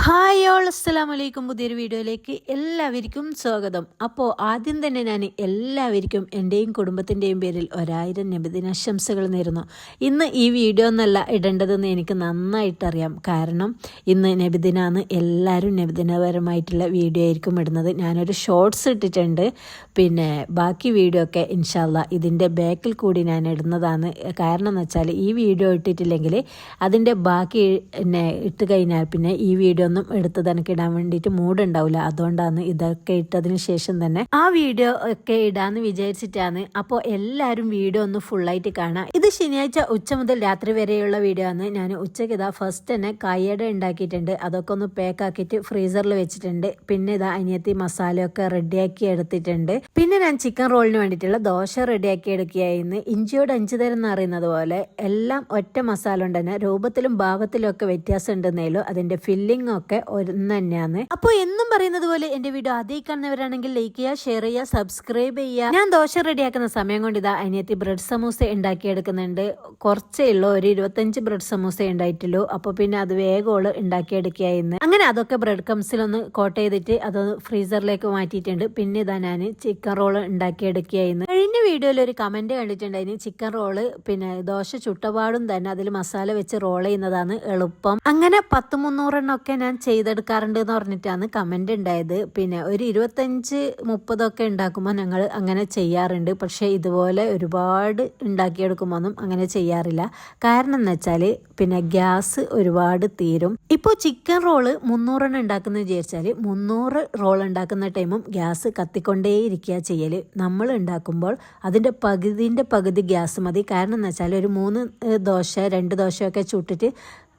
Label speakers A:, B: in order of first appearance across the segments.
A: Hi all അസ്സലാമു അലൈക്കും. പുതിയൊരു വീഡിയോയിലേക്ക് എല്ലാവർക്കും സ്വാഗതം. അപ്പോൾ ആദ്യം തന്നെ ഞാൻ എല്ലാവർക്കും എൻ്റെയും കുടുംബത്തിൻ്റെയും പേരിൽ 1000 നബിദിനാശംസകൾ നേരുന്നു. ഇന്ന് ഈ വീഡിയോ ഒന്നല്ല ഇടേണ്ടതെന്ന് എനിക്ക് നന്നായിട്ടറിയാം. കാരണം ഇന്ന് നബിദിനാന്ന്. എല്ലാവരും നബിദിനപരമായിട്ടുള്ള വീഡിയോ ആയിരിക്കും ഇടുന്നത്. ഞാനൊരു ഷോർട്സ് ഇട്ടിട്ടുണ്ട്. പിന്നെ ബാക്കി വീഡിയോ ഒക്കെ ഇൻഷാല്ല ഇതിൻ്റെ ബാക്കിൽ കൂടി ഞാൻ ഇടുന്നതാണ്. കാരണം എന്ന് വെച്ചാൽ ഈ വീഡിയോ ഇട്ടിട്ടില്ലെങ്കിൽ അതിൻ്റെ ബാക്കി ഇട്ട് കഴിഞ്ഞാൽ പിന്നെ ഈ വീഡിയോ ഒന്നും എടുത്തത് എനിക്ക് ഇടാൻ വേണ്ടിയിട്ട് മൂടുണ്ടാവില്ല. അതുകൊണ്ടാണ് ഇതൊക്കെ ഇട്ടതിന് ശേഷം തന്നെ ആ വീഡിയോ ഒക്കെ ഇടാന്ന് വിചാരിച്ചിട്ടാണ്. അപ്പോൾ എല്ലാവരും വീഡിയോ ഒന്ന് ഫുള്ളായിട്ട് കാണാം. ഇത് ശനിയാഴ്ച ഉച്ച മുതൽ രാത്രി വരെയുള്ള വീഡിയോ ആണ്. ഞാൻ ഉച്ചയ്ക്ക് ഇതാ ഫസ്റ്റ് തന്നെ കയ്യട ഉണ്ടാക്കിയിട്ടുണ്ട്. അതൊക്കെ ഒന്ന് പാക്ക് ആക്കിയിട്ട് ഫ്രീസറിൽ വെച്ചിട്ടുണ്ട്. പിന്നെ ഇതാ അനിയത്തി മസാലയൊക്കെ റെഡിയാക്കി എടുത്തിട്ടുണ്ട്. പിന്നെ ഞാൻ ചിക്കൻ റോളിന് വേണ്ടിയിട്ടുള്ള ദോശ റെഡിയാക്കി എടുക്കുകയായിരുന്നു. ഇഞ്ചിയോട് 5 തരം എന്ന് അറിയുന്നത് പോലെ എല്ലാം ഒറ്റ മസാല കൊണ്ട് തന്നെ രൂപത്തിലും ഭാവത്തിലും ഒക്കെ വ്യത്യാസം ഉണ്ടെന്നേലും അതിന്റെ ഫില്ലിംഗ് ഒക്കെ ഒന്ന് തന്നെയാണ്. അപ്പോൾ എന്നും പറയുന്നത് പോലെ എന്റെ വീഡിയോ ആദ്യം കാണുന്നവരാണെങ്കിൽ ലൈക്ക് ചെയ്യുക, ഷെയർ ചെയ്യുക, സബ്സ്ക്രൈബ് ചെയ്യുക. ഞാൻ ദോശ റെഡിയാക്കുന്ന സമയം കൊണ്ട് ഇതാ അനിയത്തി ബ്രെഡ് സമൂസ ഉണ്ടാക്കിയെടുക്കുന്നുണ്ട്. കുറച്ചേ ഉള്ളൂ, ഒരു 25 ബ്രെഡ് സമൂസ ഉണ്ടായിട്ടുള്ളൂ. അപ്പോൾ പിന്നെ അത് വേഗം ഉണ്ടാക്കിയെടുക്കുകയായിരുന്നു. അങ്ങനെ അതൊക്കെ ബ്രെഡ് കംസിലൊന്ന് കോട്ട് ചെയ്തിട്ട് അത് ഫ്രീസറിലേക്ക് മാറ്റിയിട്ടുണ്ട്. പിന്നെ ഇതാ ഞാൻ ചിക്കൻ റോള് ഉണ്ടാക്കിയെടുക്കുകയായിരുന്നു. കഴിഞ്ഞ വീഡിയോയിൽ ഒരു കമന്റ് കണ്ടിട്ടുണ്ടായിരുന്നു, ചിക്കൻ റോള് പിന്നെ ദോശ ചുട്ടപാടും തന്നെ അതിൽ മസാല വെച്ച് റോൾ ചെയ്യുന്നതാണ് എളുപ്പം. അങ്ങനെ 10-300 ഒക്കെ ഞാൻ ചെയ്തെടുക്കാറുണ്ട് എന്ന് പറഞ്ഞിട്ടാണ് കമന്റ് ഉണ്ടായത്. പിന്നെ ഒരു 25-30 ഒക്കെ ഉണ്ടാക്കുമ്പോൾ ഞങ്ങൾ അങ്ങനെ ചെയ്യാറുണ്ട്. പക്ഷേ ഇതുപോലെ ഒരുപാട് ഉണ്ടാക്കിയെടുക്കുമ്പോൾ ഒന്നും അങ്ങനെ ചെയ്യാറില്ല. കാരണം എന്ന് വെച്ചാൽ പിന്നെ ഗ്യാസ് ഒരുപാട് തീരും. ഇപ്പോൾ ചിക്കൻ റോള് 300 ഉണ്ടാക്കുന്ന വിചാരിച്ചാൽ 300 റോൾ ഉണ്ടാക്കുന്ന ടൈമും ഗ്യാസ് കത്തിക്കൊണ്ടേയിരിക്കുക ചെയ്യൽ. നമ്മൾ ഉണ്ടാക്കുമ്പോൾ അതിൻ്റെ പകുതി ഗ്യാസ് മതി. കാരണം എന്ന് വെച്ചാൽ ഒരു 3 ദോശ 2 ദോശയൊക്കെ ചുട്ടിട്ട്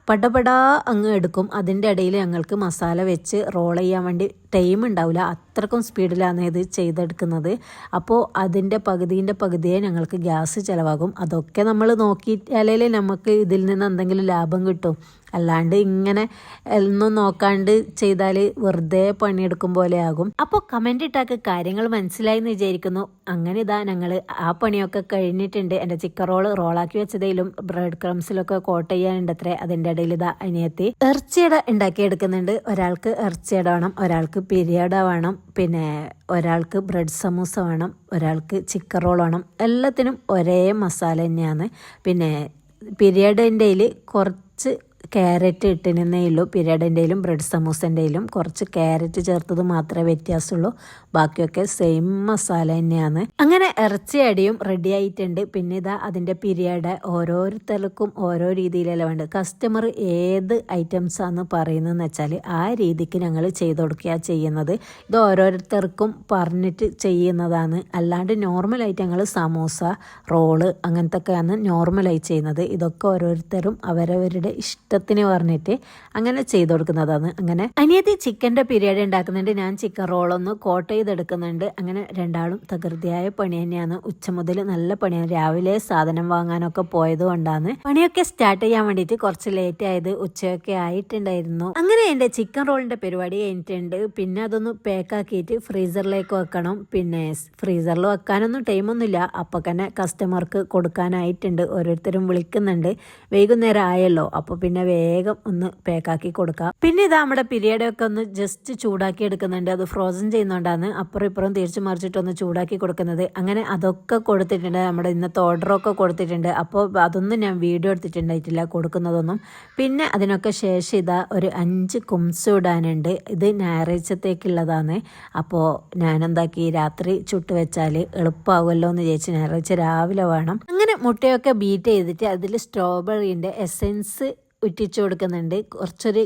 A: പടപടാ അങ്ങ് എടുക്കും. അതിൻ്റെ ഇടയിൽ ഞങ്ങൾക്ക് മസാല വെച്ച് റോൾ ചെയ്യാൻ വേണ്ടി ടൈം ഉണ്ടാവില്ല. അത്രക്കും സ്പീഡിലാണ് ഇത് ചെയ്തെടുക്കുന്നത്. അപ്പോൾ അതിൻ്റെ പകുതിയെ ഞങ്ങൾക്ക് ഗ്യാസ് ചിലവാകും. അതൊക്കെ നമ്മൾ നോക്കിയാലേ നമുക്ക് ഇതിൽ നിന്ന് എന്തെങ്കിലും ലാഭം കിട്ടും. അല്ലാണ്ട് ഇങ്ങനെ ഒന്നും നോക്കാണ്ട് ചെയ്താൽ വെറുതെ പണിയെടുക്കും പോലെ ആകും. അപ്പോൾ കമൻ്റ് ഇട്ടാക്ക് കാര്യങ്ങൾ മനസ്സിലായി എന്ന് വിചാരിക്കുന്നു. അങ്ങനെ ഇതാ ഞങ്ങൾ ആ പണിയൊക്കെ കഴിഞ്ഞിട്ടുണ്ട്. എൻ്റെ ചിക്കൻ റോളാക്കി വെച്ചതിലും ബ്രെഡ് ക്രംസിലൊക്കെ കോട്ട് ചെയ്യാനുണ്ട് അത്രേ. അതിൻ്റെ ഇടയിൽ ഇതാ അനിയത്തി ഇറച്ചിയട ഉണ്ടാക്കിയെടുക്കുന്നുണ്ട്. ഒരാൾക്ക് ഇറച്ചിയട വേണം, ഒരാൾക്ക് പിരിയട വേണം, പിന്നെ ഒരാൾക്ക് ബ്രെഡ് സമൂസ വേണം, ഒരാൾക്ക് ചിക്കൻ റോൾ വേണം. എല്ലാത്തിനും ഒരേ മസാല തന്നെയാണ്. പിന്നെ പിരിയഡിൻ്റെയിൽ കുറച്ച് ക്യാരറ്റ് ഇട്ടിരുന്നേ ഉള്ളൂ. പിരടിൻ്റെയിലും ബ്രെഡ് സമൂസൻ്റെയിലും കുറച്ച് ക്യാരറ്റ് ചേർത്തത് മാത്രമേ വ്യത്യാസമുള്ളൂ. ബാക്കിയൊക്കെ സെയിം മസാല തന്നെയാണ്. അങ്ങനെ ഇറച്ചി അടിയും റെഡി ആയിട്ടുണ്ട്. പിന്നെ ഇതാ അതിൻ്റെ പിരിയഡ് ഓരോരുത്തർക്കും ഓരോ രീതിയിലല്ല വേണ്ടത്. കസ്റ്റമർ ഏത് ഐറ്റംസാന്ന് പറയുന്നതെന്ന് വെച്ചാൽ ആ രീതിക്ക് ഞങ്ങൾ ചെയ്ത് കൊടുക്കുക ചെയ്യുന്നത്. ഇത് ഓരോരുത്തർക്കും പറഞ്ഞിട്ട് ചെയ്യുന്നതാണ്. അല്ലാണ്ട് നോർമലായിട്ട് ഞങ്ങൾ സമൂസ റോള് അങ്ങനത്തെ ഒക്കെയാണ് നോർമലായി ചെയ്യുന്നത്. ഇതൊക്കെ ഓരോരുത്തരും അവരവരുടെ ഇഷ്ടത്തിന് പറഞ്ഞിട്ട് അങ്ങനെ ചെയ്ത് കൊടുക്കുന്നതാണ്. അങ്ങനെ അനിയത്തി ചിക്കൻ്റെ പിരിയഡ് ഉണ്ടാക്കുന്നുണ്ട്, ഞാൻ ചിക്കൻ റോളൊന്ന് കോട്ട് ചെയ്തെടുക്കുന്നുണ്ട്. അങ്ങനെ രണ്ടാളും തകൃതിയായ പണി തന്നെയാണ്. ഉച്ച മുതൽ നല്ല പണിയാണ്. രാവിലെ സാധനം വാങ്ങാനൊക്കെ പോയത് കൊണ്ടാണ് പണിയൊക്കെ സ്റ്റാർട്ട് ചെയ്യാൻ വേണ്ടിയിട്ട് കുറച്ച് ലേറ്റ് ആയത്. ഉച്ചയൊക്കെ ആയിട്ടുണ്ടായിരുന്നു. അങ്ങനെ എൻ്റെ ചിക്കൻ റോളിൻ്റെ പരിപാടി കഴിഞ്ഞിട്ടുണ്ട്. പിന്നെ അതൊന്ന് പാക്കാക്കിയിട്ട് ഫ്രീസറിലേക്ക് വെക്കണം. പിന്നെ ഫ്രീസറിൽ വെക്കാനൊന്നും ടൈമൊന്നുമില്ല. അപ്പോൾ തന്നെ കസ്റ്റമർക്ക് കൊടുക്കാനായിട്ടുണ്ട്. ഓരോരുത്തരും വിളിക്കുന്നുണ്ട്. വൈകുന്നേരം ആയല്ലോ, അപ്പോൾ പിന്നെ വേഗം ഒന്ന് പാക്കാക്കി കൊടുക്കാം. പിന്നെ ഇതാ നമ്മുടെ പിരിയഡൊക്കെ ഒന്ന് ജസ്റ്റ് ചൂടാക്കി എടുക്കുന്നുണ്ട്. അത് ഫ്രോസൺ ചെയ്യുന്നതുകൊണ്ടാണ് അപ്പുറം ഇപ്പുറം തിരിച്ചു മറിച്ചിട്ടൊന്ന് ചൂടാക്കി കൊടുക്കുന്നത്. അങ്ങനെ അതൊക്കെ കൊടുത്തിട്ടുണ്ട്. നമ്മുടെ ഇന്നത്തെ ഓർഡറൊക്കെ കൊടുത്തിട്ടുണ്ട്. അപ്പോൾ അതൊന്നും ഞാൻ വീഡിയോ എടുത്തിട്ടുണ്ടായിട്ടില്ല കൊടുക്കുന്നതൊന്നും. പിന്നെ അതിനൊക്കെ ശേഷം ഇതാ ഒരു 5 കുംസ് ഇടാനുണ്ട്. ഇത് ഞായറാഴ്ചത്തേക്കുള്ളതാണ്. അപ്പോൾ ഞാനെന്താക്കി രാത്രി ചുട്ട് വെച്ചാൽ എളുപ്പമാകുമല്ലോ എന്ന് വിചാരിച്ച് ഞായറാഴ്ച രാവിലെ വേണം. അങ്ങനെ മുട്ടയൊക്കെ ബീറ്റ് ചെയ്തിട്ട് അതിൽ സ്ട്രോബെറീൻ്റെ എസെൻസ് ഉറ്റിച്ചു കൊടുക്കുന്നുണ്ട്. കുറച്ചൊരു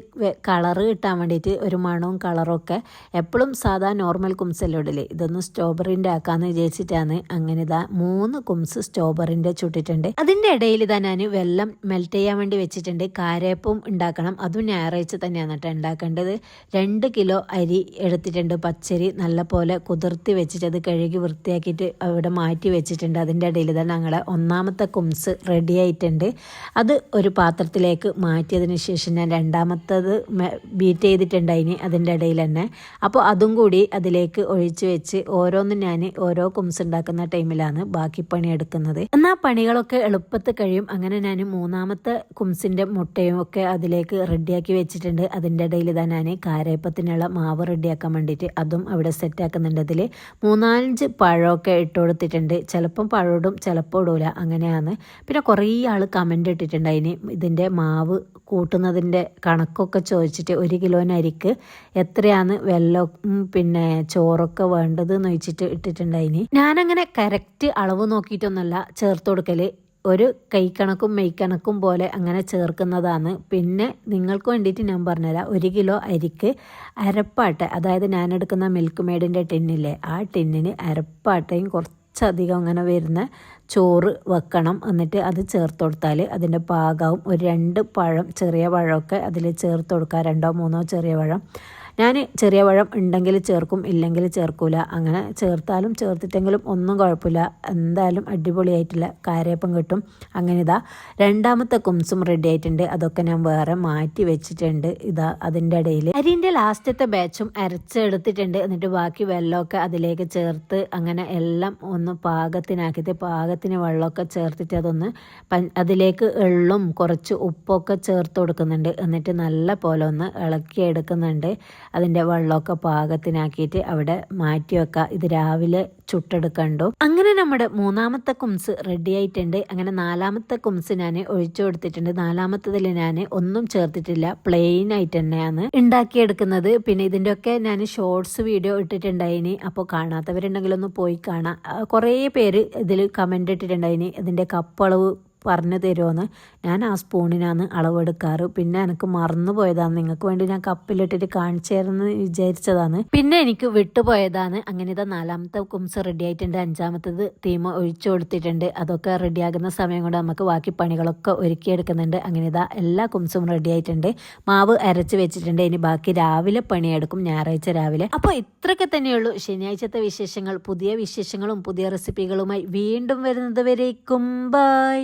A: കളറ് കിട്ടാൻ വേണ്ടിയിട്ട്, ഒരു മണവും കളറൊക്കെ. എപ്പോഴും സാധാ നോർമൽ കുംസെല്ലാം ഇടല്, ഇതൊന്ന് സ്ട്രോബെറിൻ്റെ ആക്കാമെന്ന് വിചാരിച്ചിട്ടാണ്. അങ്ങനെ ഇതാ 3 കുംസ് സ്ട്രോബെറിൻ്റെ ചുട്ടിട്ടുണ്ട്. അതിൻ്റെ ഇടയിൽ ഇതാ ഞാൻ വെള്ളം മെൽറ്റ് ചെയ്യാൻ വേണ്ടി വെച്ചിട്ടുണ്ട്. കാരയപ്പം ഉണ്ടാക്കണം. അതും ഞായറാഴ്ച തന്നെയാണ് കേട്ടോ ഉണ്ടാക്കേണ്ടത്. 2 കിലോ അരി എടുത്തിട്ടുണ്ട്. പച്ചരി നല്ല പോലെ കുതിർത്തി വെച്ചിട്ട് അത് കഴുകി വൃത്തിയാക്കിയിട്ട് അവിടെ മാറ്റി വെച്ചിട്ടുണ്ട്. അതിൻ്റെ ഇടയിൽ ഇതാ ഞങ്ങളുടെ 1ാമത്തെ കുംസ് റെഡി ആയിട്ടുണ്ട്. അത് ഒരു പാത്രത്തിലേക്ക് മാറ്റിയതിന് ശേഷം ഞാൻ രണ്ടാമത്തത് ബീറ്റ് ചെയ്തിട്ടുണ്ടായിന് അതിൻ്റെ ഇടയിൽ തന്നെ. അപ്പോൾ അതും കൂടി അതിലേക്ക് ഒഴിച്ച് വെച്ച് ഓരോന്നും ഞാൻ ഓരോ കുംസ് ഉണ്ടാക്കുന്ന ടൈമിലാണ് ബാക്കി പണി എടുക്കുന്നത്. എന്നാൽ പണികളൊക്കെ എളുപ്പത്തിൽ കഴിയും. അങ്ങനെ ഞാൻ മൂന്നാമത്തെ കുംസിൻ്റെ മുട്ടയും ഒക്കെ അതിലേക്ക് റെഡിയാക്കി വെച്ചിട്ടുണ്ട്. അതിൻ്റെ ഇടയിൽ ഇതാ ഞാൻ കാരയപ്പത്തിനുള്ള മാവ് റെഡിയാക്കാൻ വേണ്ടിയിട്ട് അതും അവിടെ സെറ്റാക്കുന്നുണ്ട്. അതിൽ 3-5 പഴമൊക്കെ ഇട്ട് കൊടുത്തിട്ടുണ്ട്. ചിലപ്പം പഴമിടും, ചിലപ്പോൾ ഇടൂല, അങ്ങനെയാണ്. പിന്നെ കുറേ ആൾ കമൻ്റ് ഇട്ടിട്ടുണ്ട് അതിന് ഇതിൻ്റെ മാവ് കൂട്ടുന്നതിൻ്റെ കണക്കൊക്കെ ചോദിച്ചിട്ട് 1 കിലോന് അരിക്ക് എത്രയാണ് വെള്ളം പിന്നെ ചോറൊക്കെ വേണ്ടത് എന്ന് വെച്ചിട്ട് ഇട്ടിട്ടുണ്ടായിന്. ഞാനങ്ങനെ കറക്റ്റ് അളവ് നോക്കിയിട്ടൊന്നുമല്ല ചേർത്ത് കൊടുക്കൽ, ഒരു കൈക്കണക്കും മെയ്ക്കണക്കും പോലെ അങ്ങനെ ചേർക്കുന്നതാണ്. പിന്നെ നിങ്ങൾക്ക് വേണ്ടിയിട്ട് ഞാൻ പറഞ്ഞുതരാം, 1 കിലോ അരിക്ക് അരപ്പാട്ട, അതായത് ഞാനെടുക്കുന്ന മിൽക്ക് മെയ്ഡിൻ്റെ ടിന്നില്ലേ, ആ ടിന്നിന് അരപ്പാട്ടയും കുറച്ചധികം അങ്ങനെ വരുന്ന ചോറ് വെക്കണം. എന്നിട്ട് അത് ചേർത്ത് കൊടുത്താൽ അതിൻ്റെ പാകവും. ഒരു 2 പഴം, ചെറിയ പഴമൊക്കെ അതിൽ ചേർത്ത് കൊടുക്കുക, 2-3 ചെറിയ പഴം. ഞാൻ ചെറിയ പഴം ഉണ്ടെങ്കിൽ ചേർക്കും, ഇല്ലെങ്കിൽ ചേർക്കൂല. അങ്ങനെ ചേർത്താലും ചേർത്തിട്ടെങ്കിലും ഒന്നും കുഴപ്പമില്ല, എന്തായാലും അടിപൊളിയായിട്ടുള്ള കാരയപ്പം കിട്ടും. അങ്ങനെ ഇതാ രണ്ടാമത്തെ കുംസും റെഡി ആയിട്ടുണ്ട്. അതൊക്കെ ഞാൻ വേറെ മാറ്റി വെച്ചിട്ടുണ്ട്. ഇതാ അതിൻ്റെ ഇടയിൽ അരിൻ്റെ ലാസ്റ്റത്തെ ബാച്ചും അരച്ചെടുത്തിട്ടുണ്ട്. എന്നിട്ട് ബാക്കി വെള്ളമൊക്കെ അതിലേക്ക് ചേർത്ത് അങ്ങനെ എല്ലാം ഒന്ന് പാകത്തിനാക്കിയിട്ട് പാകത്തിന് വെള്ളമൊക്കെ ചേർത്തിട്ട് അതൊന്ന് അതിലേക്ക് എള്ളും കുറച്ച് ഉപ്പൊക്കെ ചേർത്ത് കൊടുക്കുന്നുണ്ട്. എന്നിട്ട് നല്ല പോലെ ഒന്ന് ഇളക്കിയെടുക്കുന്നുണ്ട്. അതിൻ്റെ വെള്ളമൊക്കെ പാകത്തിനാക്കിയിട്ട് അവിടെ മാറ്റി വെക്കുക. ഇത് രാവിലെ ചുട്ടെടുക്കണ്ടോ. അങ്ങനെ നമ്മുടെ മൂന്നാമത്തെ കുംസ് റെഡി ആയിട്ടുണ്ട്. അങ്ങനെ നാലാമത്തെ കുംസ് ഞാൻ ഒഴിച്ചു കൊടുത്തിട്ടുണ്ട്. നാലാമത്തതിൽ ഞാൻ ഒന്നും ചേർത്തിട്ടില്ല, പ്ലെയിൻ ആയിട്ട് തന്നെയാണ് ഉണ്ടാക്കിയെടുക്കുന്നത്. പിന്നെ ഇതിൻ്റെ ഒക്കെ ഞാൻ ഷോർട്സ് വീഡിയോ ഇട്ടിട്ടുണ്ടായിനി, അപ്പോൾ കാണാത്തവരുണ്ടെങ്കിലൊന്ന് പോയി കാണാം. കുറേ പേര് ഇതിൽ കമൻ്റ് ഇട്ടിട്ടുണ്ടായിനി ഇതിൻ്റെ കപ്പളവ് പറഞ്ഞു തരുമോയെന്ന്. ഞാൻ ആ സ്പൂണിനാണ് അളവെടുക്കാറ്. പിന്നെ എനിക്ക് മറന്നു പോയതാണ്, നിങ്ങൾക്ക് വേണ്ടി ഞാൻ കപ്പിലിട്ടിട്ട് കാണിച്ചു തരുമെന്ന് വിചാരിച്ചതാണ്, പിന്നെ എനിക്ക് വിട്ടുപോയതാണ്. അങ്ങനെ ഇതാ നാലാമത്തെ കുംസ് റെഡി ആയിട്ടുണ്ട്. അഞ്ചാമത്തത് തീമ ഒഴിച്ചു കൊടുത്തിട്ടുണ്ട്. അതൊക്കെ റെഡിയാകുന്ന സമയം കൊണ്ട് നമുക്ക് ബാക്കി പണികളൊക്കെ ഒരുക്കിയെടുക്കുന്നുണ്ട്. അങ്ങനെ ഇതാ എല്ലാ കുംസും റെഡി ആയിട്ടുണ്ട്. മാവ് അരച്ച് വെച്ചിട്ടുണ്ട്. ഇനി ബാക്കി രാവിലെ പണിയെടുക്കും, ഞായറാഴ്ച രാവിലെ. അപ്പോൾ ഇത്രയൊക്കെ തന്നെയുള്ളൂ ശനിയാഴ്ചത്തെ വിശേഷങ്ങൾ. പുതിയ വിശേഷങ്ങളും പുതിയ റെസിപ്പികളുമായി വീണ്ടും വരുന്നത് വരേക്കും ബൈ.